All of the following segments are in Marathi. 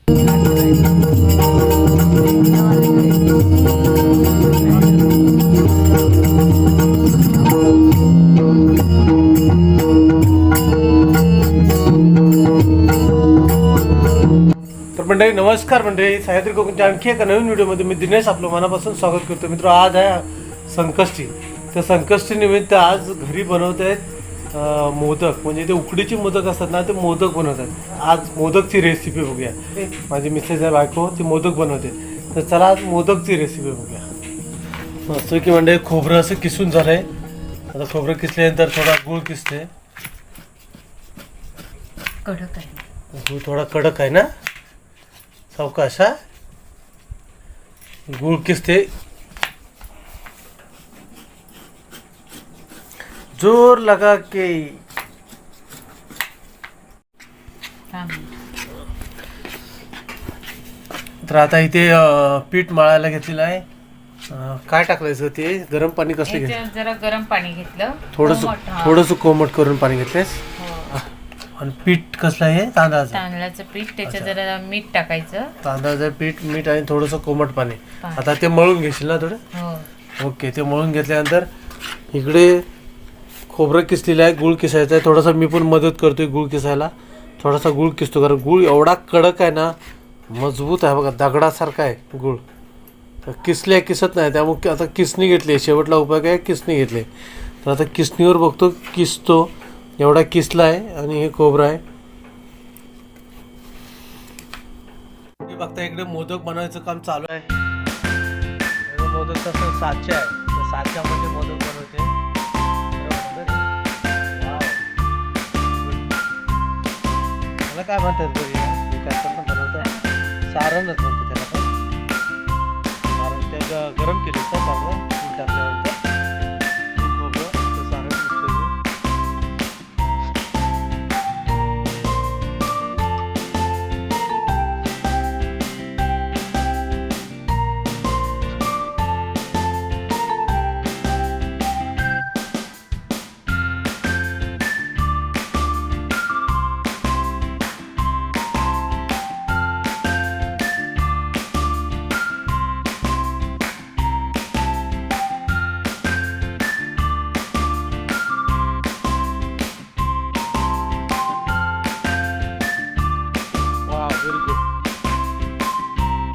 मंडळी नमस्कार मंडळी, सह्याद्री कोकणच्या आणखी एका नवीन व्हिडिओमध्ये मी दिनेश आपलं मनापासून स्वागत करतो. मित्र, आज आहे संकष्टी. तर संकष्टी निमित्त आज घरी बनवत आहेत मोदक, म्हणजे ते उकडीचे मोदक असतात ना, ते मोदक बनवत आहेत. आज मोदकची रेसिपी बघूया. माझी मिसेस आहे बायको, ती मोदक बनवते. तर चला आज मोदकची रेसिपी बघूया. मस्त की मंडळी, खोबरं असं किसून झालं आहे. आता खोबरं किसल्यानंतर थोडा गूळ किसते. कडक आहे गूळ थोडा कडक आहे ना, सावकाश हा. गुळ किसते, जोर लगा के. तर आता इथे पीठ मळायला घेतलेलं आहे. काय टाकलायचं ते गरम पाणी कसं घेतलं? जरा गरम पाणी घेतलं, थोडंसं कोमट करून पाणी घेतलेस. आणि पीठ कसलं आहे? तांदळाचं पीठ. त्याच्यात जरा मीठ टाकायचं. तांदळाचं पीठ, मीठ आणि थोडंसं कोमट पाणी. आता ते मळून घेशील ना थोडं? हो. ओके. ते मळून घेतल्यानंतर इकडे खोबरं किसलेलं आहे, गूळ किसायचं आहे. थोडासा मी पण मदत करतोय गूळ किसायला. थोडासा गूळ किसतो, कारण गूळ एवढा कडक आहे ना, मजबूत आहे बघा, दगडासारखा आहे गूळ. तर किसत नाही, त्यामुळे आता किसणी घेतली. शेवटला उपाय काय? किसणी घेतली. तर आता किसणीवर बघतो, किसतो. एवढा किसला आहे आणि हे खोबरं आहे. हे बघता, इकडे मोदक बनवायचं काम चालू आहे. मोदक तसं साचा आहे, त्या साच्यामध्ये मोदक बनवते. मला काय म्हणतात बनवतात? सारणच म्हणतो त्याला. पण सारण त्या गरम केले टाकल्यानंतर खोबरं सारण मिसळून.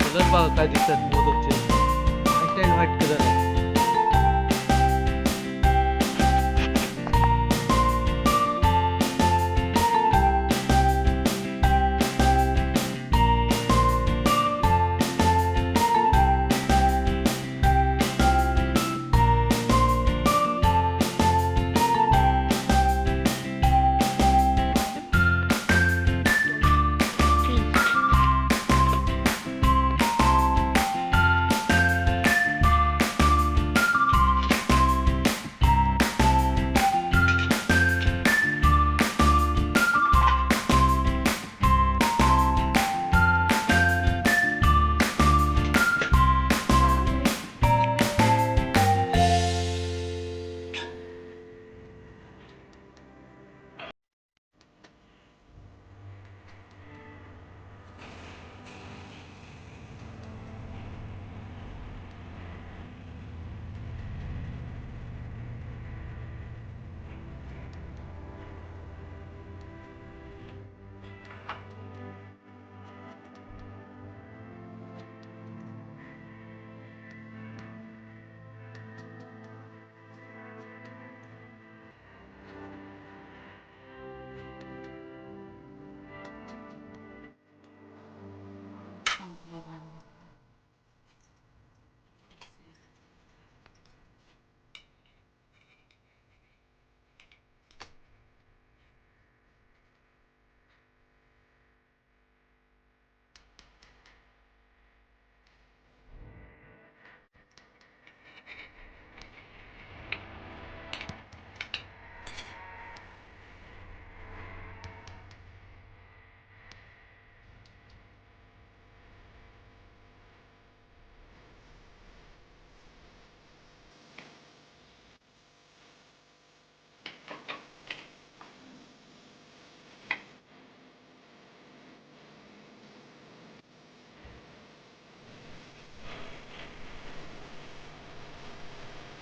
कलर बघा काय दिसतात मोदकचे. व्हाईट अँड व्हाईट कलर आहे.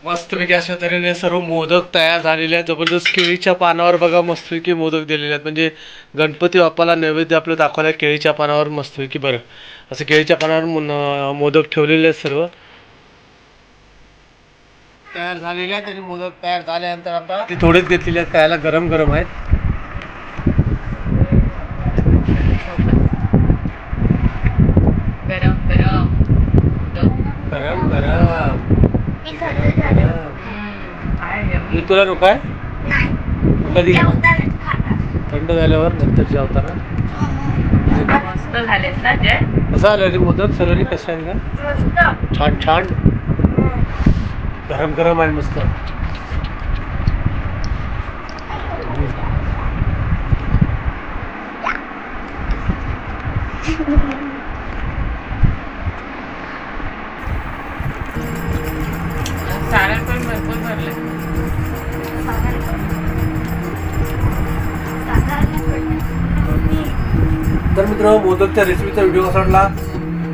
मस्तपैकी अशा तऱ्हेने सर्व मोदक तयार झालेले आहेत. जबरदस्त केळीच्या पानावर बघा मस्तपैकी मोदक दिलेले आहेत. म्हणजे गणपती बाप्पाला नैवेद्य आपलं दाखवायला केळीच्या पानावर मस्तपैकी बरं असं केळीच्या पानावर मोदक ठेवलेले आहेत सर्व तयार झालेले आहेत. आणि मोदक तयार झाल्यानंतर आता ते थोडेच घेतलेले आहेत खायला गरम गरम आहेत. गरम गरम गरम गरम मी तुला नको आहे कधी थंड झाल्यावर नंतर जेवताना मस्त झालेत ना जय. कसं आलं रे मोदक सर्वांनी कसं आहे का छान छान गरम गरम आहे मस्त. सारण पण भरपूर भरलं. तर मित्र मोदकच्या रेसिपीचा व्हिडिओ कसा वाटला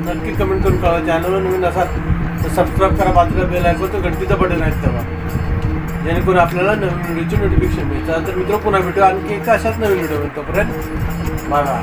नक्की कमेंट करून कळवा. चॅनलवर नवीन असाल तर सबस्क्राईब करा. बाजूला बेल आयकॉन तो घंटीचं बटन आहे तेव्हा जेणेकरून आपल्याला नवीन व्हिडिओची नोटिफिकेशन मिळतं. तर मित्र पुन्हा भेटू आणखी एका अशाच नवीन व्हिडिओ तोपर्यंत बाय बाय.